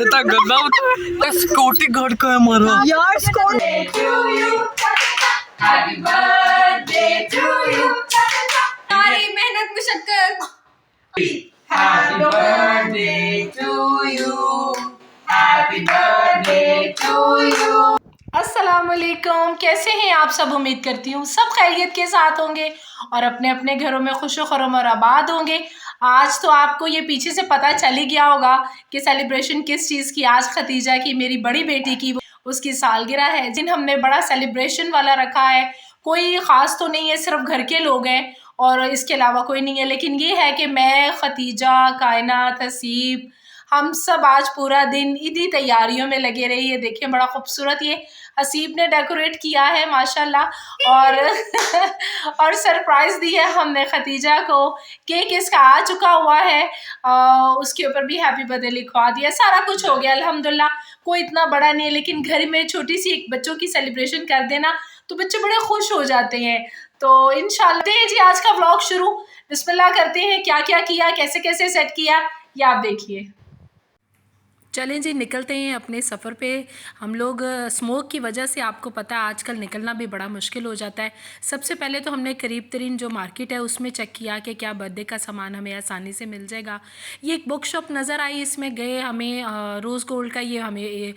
इतना गंदा होता है। सिक्योरिटी गार्ड का है हमारा यार हैप्पी बर्थडे टू यू, सारी मेहनत मुशक्कत। Happy birthday to you, happy birthday to you. अस्सलामुअलैकुम, कैसे हैं आप सब? उम्मीद करती हूँ सब खैरियत के साथ होंगे और अपने अपने घरों में खुशो खुर्रम और आबाद होंगे। आज तो आपको ये पीछे से पता चल ही गया होगा कि सेलिब्रेशन किस चीज़ की। आज खतीजा की, मेरी बड़ी बेटी की, उसकी सालगिरह है, जिन हमने बड़ा सेलिब्रेशन वाला रखा है। कोई ख़ास तो नहीं है, सिर्फ घर के लोग हैं और इसके अलावा कोई नहीं है। लेकिन ये है कि मैं, खतीजा, कायनात, हसीब, हम सब आज पूरा दिन इन्हीं तैयारियों में लगे रहे। ये देखिए बड़ा खूबसूरत ये हसीब ने डेकोरेट किया है माशाल्लाह। और और सरप्राइज़ दी है हमने खतीजा को। केक इसका आ चुका हुआ है, उसके ऊपर भी हैप्पी बर्थडे लिखवा दिया। सारा कुछ हो गया अल्हम्दुलिल्लाह। कोई इतना बड़ा नहीं है, लेकिन घर में छोटी सी एक बच्चों की सेलिब्रेशन कर देना तो बच्चे बड़े खुश हो जाते हैं। तो इंशाल्लाह जी आज का व्लॉग शुरू बिस्मिल्लाह करते हैं। क्या क्या किया, कैसे कैसे सेट किया, ये आप देखिए। चलें जी, निकलते हैं अपने सफ़र पे। हम लोग स्मोक की वजह से, आपको पता है आजकल निकलना भी बड़ा मुश्किल हो जाता है। सबसे पहले तो हमने करीब तरीन जो मार्केट है उसमें चेक किया कि क्या बर्थडे का सामान हमें आसानी से मिल जाएगा। ये एक बुक शॉप नज़र आई, इसमें गए, हमें रोज़ गोल्ड का ये हमें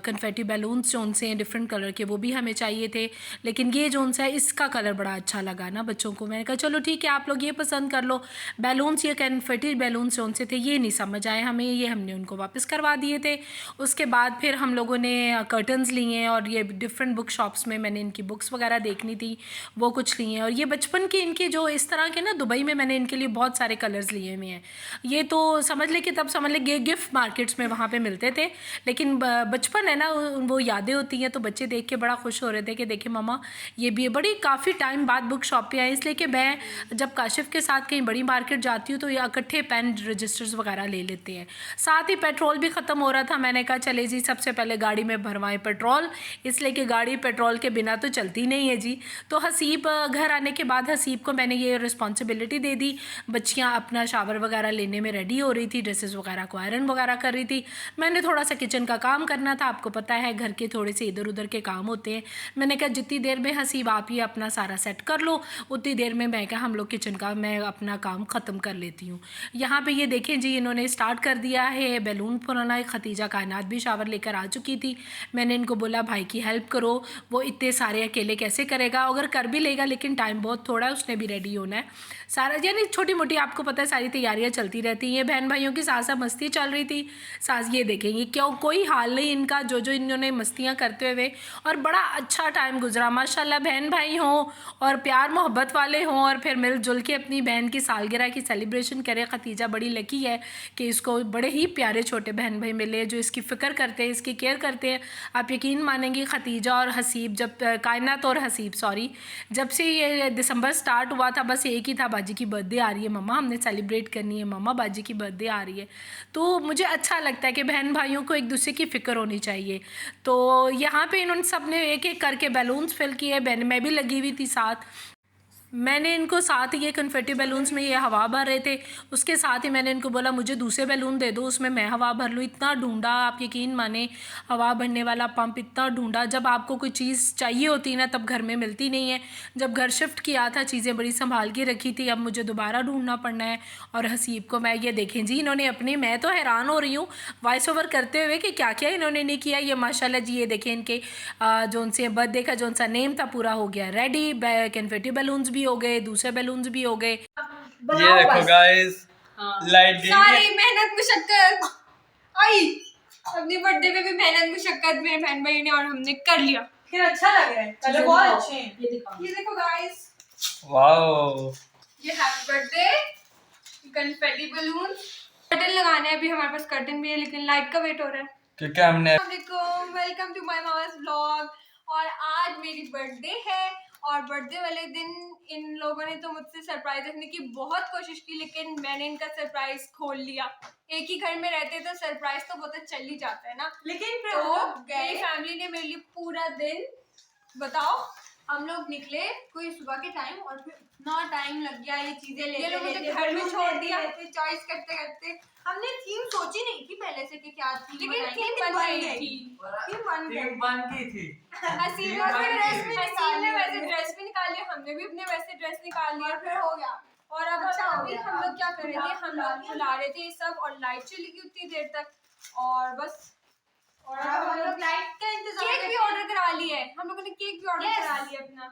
कन्फेटी बैलून्स जो उनसे हैं डिफरेंट कलर के, वो भी हमें चाहिए थे। लेकिन ये जो उनसे है इसका कलर बड़ा अच्छा लगा ना बच्चों को। मैंने कहा चलो ठीक है, आप लोग ये पसंद कर लो। बैलून्स, ये कन्फेटी बैलून्स जो उनसे थे ये नहीं समझ आए हमें, ये हमने उनको वापस करवा दिए थे। उसके बाद फिर हम लोगों ने कर्टन्स लिए और ये डिफरेंट बुक शॉप्स में मैंने इनकी बुक्स वगैरह देखनी थी, वो कुछ लिए। और ये बचपन के इनके जो इस तरह के ना, दुबई में मैंने इनके लिए बहुत सारे कलर्स लिए हुए हैं। ये तो समझ ले कि तब समझ ले गिफ्ट मार्केट्स में वहाँ पे मिलते थे। लेकिन बचपन है ना, वो यादें होती हैं। तो बच्चे देख के बड़ा खुश हो रहे थे कि देखिए मम्मा ये भी है। बड़ी काफ़ी टाइम बाद बुक शॉप पे आए, इसलिए कि मैं जब काशिफ के साथ कहीं बड़ी मार्केट जाती हूँ तो ये इकट्ठे पेन रजिस्टर्स वगैरह ले लेते हैं। साथ ही पेट्रोल भी ख़त्म हो रहा था। मैंने कहा चले जी सबसे पहले गाड़ी में भरवाएं पेट्रोल, इसलिए कि गाड़ी पेट्रोल के बिना तो चलती नहीं है जी। तो हसीब घर आने के बाद हसीब को मैंने ये रिस्पॉन्सिबिलिटी दे दी। बच्चियाँ अपना शावर वगैरह लेने में रेडी हो रही थी, ड्रेसेस वगैरह को आयरन वगैरह कर रही थी। मैंने थोड़ा सा किचन का काम करना था, आपको पता है घर के थोड़े से इधर उधर के काम होते हैं। मैंने कहा जितनी देर में हसीब आप ये अपना सारा सेट कर लो, उतनी देर में मैं क्या हम लोग किचन का मैं अपना काम ख़त्म कर लेती हूँ। यहाँ पे ये देखें जी, इन्होंने स्टार्ट कर दिया है बैलून पुराना। खतीजा कायनात भी शावर लेकर आ चुकी थी। मैंने इनको बोला भाई की हेल्प करो, वो इतने सारे अकेले कैसे करेगा, अगर कर भी लेगा लेकिन टाइम बहुत थोड़ा है, उसने भी रेडी होना है सारा। यानी छोटी मोटी आपको पता है सारी तैयारियां चलती रहती हैं। बहन भाइयों की सासा मस्ती चल रही थी। सास ये देखेंगे क्यों कोई हाल नहीं इनका, जो जो इन्होंने मस्तियाँ करते हुए, और बड़ा अच्छा टाइम गुजरा माशाल्लाह। बहन भाई हों और प्यार मोहब्बत वाले हों और फिर मिलजुल के अपनी बहन की सालगिरह की सेलिब्रेशन करे। खतीजा बड़ी लकी है कि इसको बड़े ही प्यारे छोटे बहन भाई मिले जो इसकी फ़िक्र करते हैं, इसकी केयर करते हैं। आप यकीन मानेंगी खतीजा और हसीब, जब कायनात और हसीब सॉरी, जब से ये दिसंबर स्टार्ट हुआ था बस एक ही था, बाजी की बर्थडे आ रही है मम्मा, हमने सेलिब्रेट करनी है मम्मा, बाजी की बर्थडे आ रही है। तो मुझे अच्छा लगता है कि बहन भाइयों को एक दूसरे की फ़िक्र होनी चाहिए। तो यहाँ पे इन्होंने सब ने एक एक करके बैलून्स फिल किए, बहन मैं भी लगी हुई थी साथ। मैंने इनको साथ ये कन्फेटी बैलून्स में ये हवा भर रहे थे, उसके साथ ही मैंने इनको बोला मुझे दूसरे बैलून दे दो, उसमें मैं हवा भर लूँ। इतना ढूंढा, आप यकीन माने हवा भरने वाला पंप इतना ढूंढा। जब आपको कोई चीज़ चाहिए होती है ना तब घर में मिलती नहीं है। जब घर शिफ्ट किया था चीज़ें बड़ी संभाल के रखी थी, अब मुझे दोबारा ढूंढना पड़ना है। और हसीब को मैं ये देखें जी, इन्होंने अपने, मैं तो हैरान हो रही हूँ वॉइस ओवर करते हुए कि क्या क्या इन्होंने नहीं किया। ये माशाल्लाह जी, ये देखें इनके जो उनसे बर्थडे का जो उनसा नेम था पूरा हो गया रेडी। कन्फेटी बैलून्स भी हो गए, दूसरे बैलून्स भी हो गए। ये देखो गाइस, लाइट गई सारी मेहनत मुशक्कत आई, अपनी बर्थडे पे भी मेहनत मुशक्कत मेरे बहन भाई ने और हमने कर लिया। फिर अच्छा लग रहा है, कलर बहुत अच्छे हैं। ये देखो गाइस, वाओ, ये happy birthday confetti balloon. Curtain लगाने हैं, अभी हमारे पास कर्टन भी है लेकिन लाइट का वेट हो रहा है क्योंकि हमने welcome to my Mama's vlog. और आज मेरी बर्थडे है और बर्थडे वाले दिन इन लोगों ने तो मुझसे सरप्राइज रखने की बहुत कोशिश की, लेकिन मैंने इनका सरप्राइज खोल लिया। एक ही घर में रहते तो सरप्राइज तो बहुत चल ही जाता है ना, लेकिन तो मेरी फैमिली ने मेरे लिए पूरा दिन, बताओ हम लोग निकले कोई सुबह के टाइम और फिर इतना टाइम लग गया ये चीजें लेते ये लोग मुझे घर में छोड़ दिया चॉइस करते करते। हमने थीम सोची नहीं थी पहले से कि क्या थीम, लेकिन थीम बन गई थी। थीम बन गई थी। हसीब ने वैसे ड्रेस भी निकाल लिया, हमने भी अपने वैसे ड्रेस निकाल लिया, फिर हो गया। और अब अभी हम लोग क्या कर रहे थे, हम लोग बुला रहे थे सब और लाइट चली गई उतनी देर तक और बस। और हम लोग लाइट का इंतजार, केक भी ऑर्डर करा लिया है हम लोगों ने, केक भी ऑर्डर करा लिया अपना,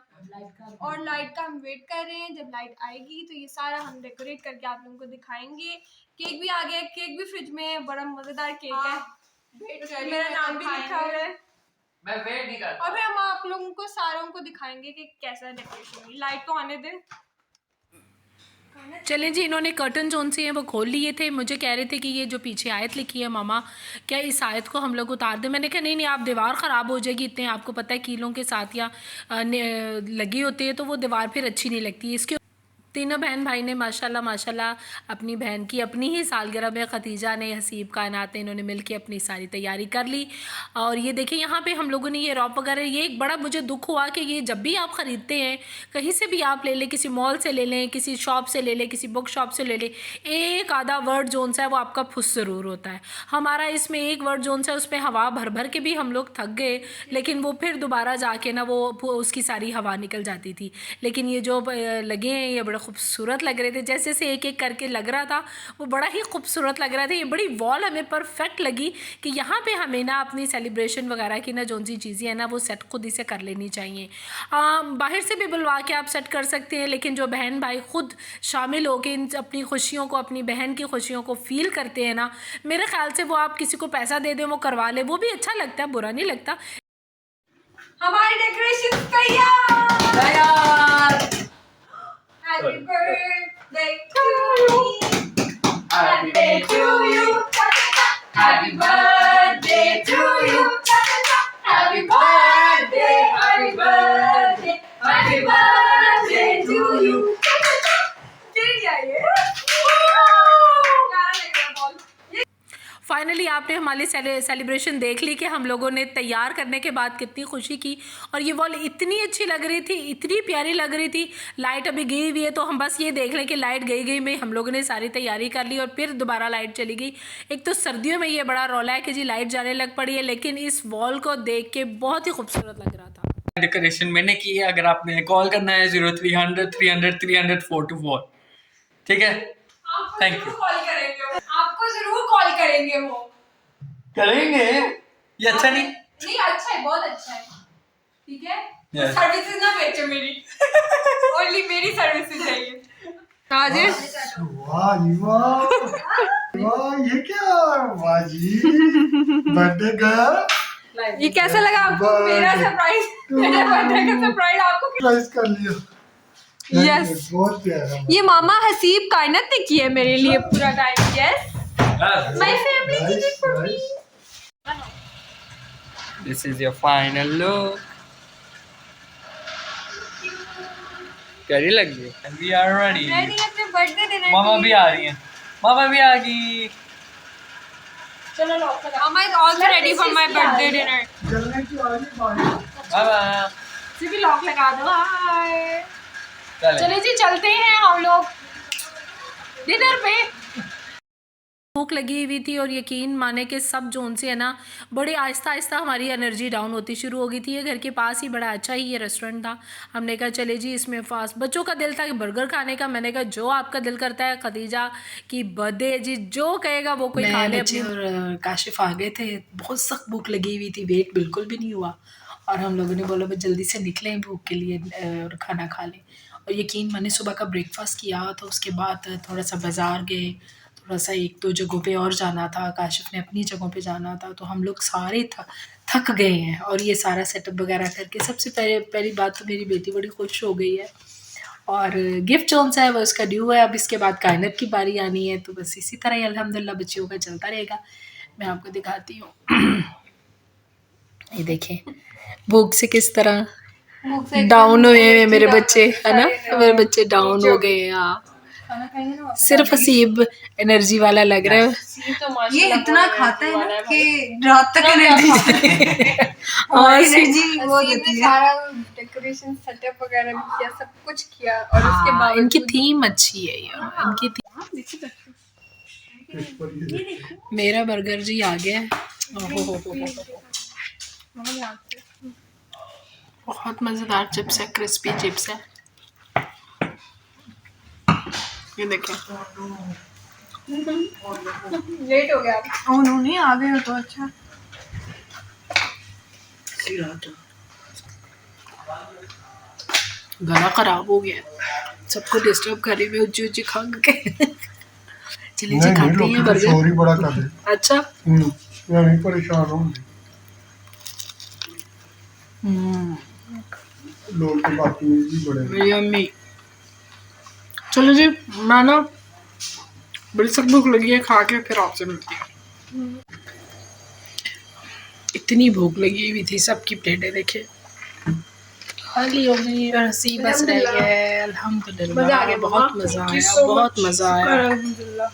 और लाइट का हम वेट कर रहे हैं। जब लाइट आएगी तो ये सारा हम डेकोरेट करके आप लोगों को दिखाएंगे। केक भी आ गया, केक भी फ्रिज में है, बड़ा मजेदार केक है, मेरा नाम भी लिखा हुआ है। मैं वेट नहीं करता। और फिर हम आप लोगों को सारों को दिखाएंगे कि कैसा डेकोरेशन है। लाइट तो आने दे। चलें जी, इन्होंने कर्टन जोन से हैं वो खोल लिए थे। मुझे कह रहे थे कि ये जो पीछे आयत लिखी है मामा, क्या इस आयत को हम लोग उतार दें। मैंने कहा नहीं नहीं, आप दीवार ख़राब हो जाएगी, इतने आपको पता है कीलों के साथ या लगी होती है तो वो दीवार फिर अच्छी नहीं लगती। इसके तीनों बहन भाई ने माशाल्लाह माशाल्लाह अपनी बहन की अपनी ही सालगिरह में खतीजा ने, हसीब कायनात ने, इन्होंने मिलके अपनी सारी तैयारी कर ली। और ये देखिए यहाँ पे हम लोगों ने ये रॉप वगैरह, ये एक बड़ा मुझे दुख हुआ कि ये जब भी आप ख़रीदते हैं कहीं से भी आप ले लें, किसी मॉल से ले लें, किसी शॉप से ले लें, किसी बुक शॉप से ले लें, एक आधा वर्ड जोन सा है वो आपका फुस ज़रूर होता है। हमारा इसमें एक वर्ड जोन सा है, उस पर हवा भर भर के भी हम लोग थक गए, लेकिन वो फिर दोबारा जाके ना वो उसकी सारी हवा निकल जाती थी। लेकिन ये जो लगे हैं ये बड़े खूबसूरत लग रहे थे, जैसे जैसे एक एक करके लग रहा था वो बड़ा ही खूबसूरत लग रहा था। ये बड़ी वॉल हमें परफेक्ट लगी कि यहाँ पे हमें ना अपनी सेलिब्रेशन वगैरह की ना जो सी चीज़ें हैं ना वो सेट खुद ही से कर लेनी चाहिए। बाहर से भी बुलवा के आप सेट कर सकते हैं, लेकिन जो बहन भाई खुद शामिल होकर इन अपनी खुशियों को, अपनी बहन की खुशियों को फील करते हैं ना, मेरे ख्याल से वो आप किसी को पैसा दे दें वो करवा ले, वो भी अच्छा लगता है, बुरा नहीं लगता। हमारी डेकोरेशन तैयार। Happy birthday to you. Happy birthday to you. Happy birthday to you. Happy birthday, happy birthday, happy birthday to you. चल जाइए। फाइनली आपने हमारी सेलिब्रेशन देख ली कि हम लोगों ने तैयार करने के बाद कितनी खुशी की। और ये वॉल इतनी अच्छी लग रही थी, इतनी प्यारी लग रही थी। लाइट अभी गई हुई है तो हम बस ये देख लें कि लाइट गई में हम लोगों ने सारी तैयारी कर ली और फिर दोबारा लाइट चली गई। एक तो सर्दियों में ये बड़ा रौला है कि जी लाइट जाने लग पड़ी है, लेकिन इस वॉल को देख के बहुत ही खूबसूरत लग रहा था। डेकोरेशन मैंने की है, अगर आपने कॉल करना है 0300 300 300 424, ठीक है। Thank you. कॉल करेंगे वो, आपको जरूर कॉल करेंगे वो। करेंगे, ये अच्छा नहीं अच्छा है, बहुत अच्छा है, ठीक है। Yes. सर्विसेज ना बेचो मेरी, ओनली मेरी सर्विसेज चाहिए। वाह जी वाह, वाह ये क्या, वाह जी बर्थडे गर्ल। ये कैसा लगा आपको मेरा सरप्राइज, मेरे बर्थडे का सरप्राइज आपको सरप्राइज कर लिया। यस, बहुत प्यारा। ये मामा हसीब कायनात ने किया मेरे लिए पूरा time. Yes, my family did it for me. This is your final look. कैसी लग रही है? We are ready. रेडी अपने बर्थडे डिनर। मामा भी आ रही हैं, मामा भी आ गई। चलो लॉक लगा। Mama is also ready for my birthday dinner. जलने की वाली बात। मामा सिर्फ लॉक लगा दो। हाय, चले जी चलते हैं हम लोग डिनर पे। भूख लगी हुई थी और यकीन माने कि सब जोन से है ना बड़े आहिस्ता आहिस्ता हमारी एनर्जी डाउन होती शुरू हो गई थी। ये घर के पास ही बड़ा अच्छा ही ये रेस्टोरेंट था। हमने कहा चले जी इसमें फास्ट, बच्चों का दिल था कि बर्गर खाने का। मैंने कहा जो आपका दिल करता है, खदीजा की बर्थडे जी जो कहेगा वो कोई खा ले। बच्चे और काशिफ आ गए थे, बहुत सख्त भूख लगी हुई थी, वेट बिल्कुल भी नहीं हुआ और हम लोगों ने बोला बस जल्दी से निकलें भूख के लिए और खाना खा लें। और यकीन मैंने सुबह का ब्रेकफास्ट किया तो उसके बाद थोड़ा सा बाज़ार गए, थोड़ा सा एक दो जगहों पे और जाना था, काशिफ ने अपनी जगहों पे जाना था, तो हम लोग सारे थक गए हैं। और ये सारा सेटअप वगैरह करके सबसे पहली बात तो मेरी बेटी बड़ी खुश हो गई है और गिफ्ट जोन सा है वो उसका ड्यू है। अब इसके बाद कायनात की बारी आनी है, तो बस इसी तरह ही अल्हम्दुलिल्लाह बच्चियों का चलता रहेगा। मैं आपको दिखाती हूँ, ये देखें भूख से किस तरह डाउन हुए हैं मेरे बच्चे, है ना, मेरे बच्चे डाउन हो गए हैं। हाँ, सिर्फ हसीब एनर्जी वाला लग रहा है। ये इतना खाता है ना कि रात तक एनर्जी वो देती है। सारा डेकोरेशन सेटअप वगैरह भी किया, सब कुछ किया और उसके हाँ, बाद इनकी थीम अच्छी है ये, इनकी थीम। मेरा बर्गर जी आ गया है। ओहो, बहुत मज़ेदार चिप्स है, क्रिस्पी चिप्स है। ये देखें, लेट हो गया। उन्होंने आ गए हो तो अच्छा। गला खराब हो गया, सबको डिस्टर्ब कर रही मैं ऊंची ऊंची खा के। चलिए जी, खाते हैं बर्गर। सॉरी बड़ा कर दे। अच्छा, मैं नहीं परेशान हूँ। लोग तो बाकी भी बड़े। यम्मी। चलो जी, मैं ना बड़ी सख्त भूख लगी है, खा के फिर आपसे मिलती है। इतनी भूख लगी हुई थी, सबकी प्लेटें देखे खाली हो गई और हंसी बस रह गया। अल्हम्दुलिल्लाह, बहुत मज़ा आया, बहुत मज़ा आया।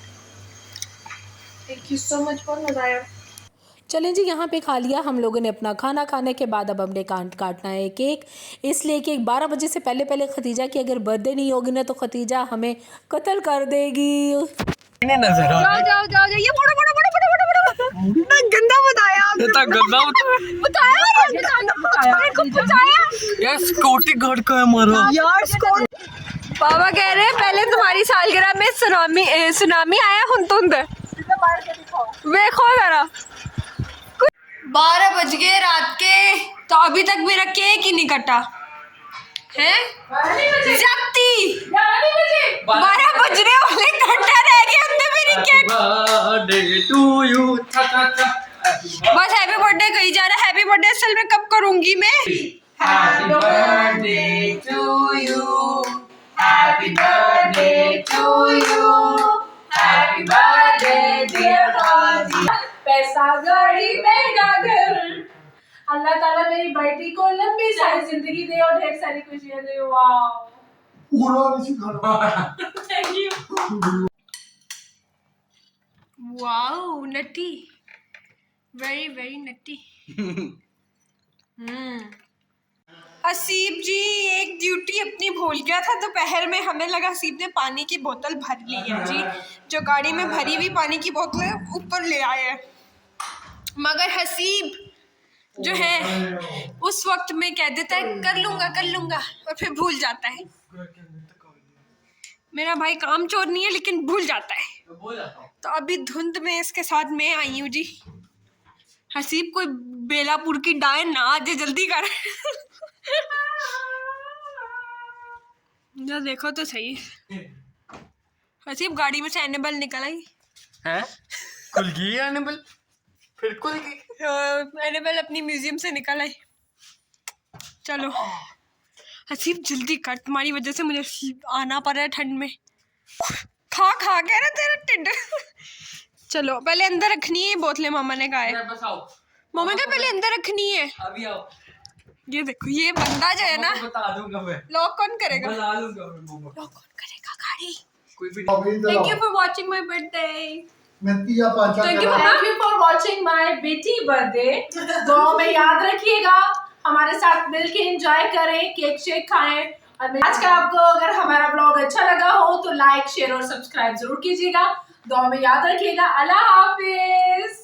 थैंक यू सो मच, बहुत मजा आया। चलें जी, यहाँ पे खा लिया हम लोगों ने अपना खाना। खाने के बाद अब हमने काटना है केक, इसलिए कि 12 बजे से पहले पहले खतीजा की अगर बर्थडे नहीं होगी ना तो खतीजा हमें कत्ल कर देगी। नजर आ जाओ जाओ जाओ जाओ, ये फोड़ो फोड़ो फोड़ो फोड़ो फोड़ो फोड़ो। इतना गंदा बताया आपने। इतना गंदा बताया मेरे को बताया। यार सिक्योरिटी गार्ड का है हमारा। यार स्कूल बाबा कह रहे हैं पहले तुम्हारी सालगिरह में सुनामी आया हुंतुंद। देखो जरा 12 बज गए रात के, तो अभी तक मेरा केक ही नहीं कटा है। जाती 12 बजने वाले घंटा रह गया हमने मेरी केक। Birthday to you. बस हैप्पी बर्थडे कही जा रहा है। हैप्पी बर्थडे असल में कब करूंगी मैं? Happy birthday to you, happy birthday to you, happy birthday dear Haji. पैसा गाड़ी महंगा घर, अल्लाह ताला मेरी बेटी को लंबी सारी जिंदगी दे और ढेर सारी खुशियां दे। वाओ, पूरा नहीं खाना। Thank you. Wow naughty, very very naughty. Haseeb ji एक ड्यूटी अपनी भूल गया था दोपहर में। हमें लगा हसीब ने पानी की बोतल भर ली है जी, जो गाड़ी में भरी हुई पानी की बोतलें ऊपर ले आए हैं, मगर हसीब जो है उस वक्त में कह देता है कर लूंगा और फिर भूल जाता है। मेरा भाई काम चोर नहीं है लेकिन भूल जाता है। तो अभी धुंध में इसके साथ मैं आई हूँ जी। हसीब कोई बेलापुर की डायन ना आ जाए, जल्दी कर। जो देखो तो सही, हसीब गाड़ी में से एनिमल निकल आई है। खुल गई एनिमल, फिर खुल गई। एनिमल अपनी म्यूजियम से निकल आई। चलो हसीब जल्दी कर, तुम्हारी वजह से मुझे आना पड़ रहा है ठंड में। खा के ना तेरा टिड्ड। चलो पहले अंदर रखनी है बोतलें, मामा ने कहा है। बस आओ, मामा का पहले अंदर रखनी है। अभी आओ। ये देखो ये बंदा जो है ना, बता दूंगा मैं, लॉक कौन करेगा? बता दूंगा मैं मोमो। लॉक कौन करेगा गाड़ी? कोई भी thank you for watching my birthday. Thank you for watching my बेटी बर्थडे। दुआ में याद रखिएगा, हमारे साथ मिलके एंजॉय करें, केक शेक खाएं। और आज का आपको अगर हमारा ब्लॉग अच्छा लगा हो तो लाइक शेयर और सब्सक्राइब जरूर कीजिएगा। दुआ में याद रखिएगा। अल्लाह हाफिज।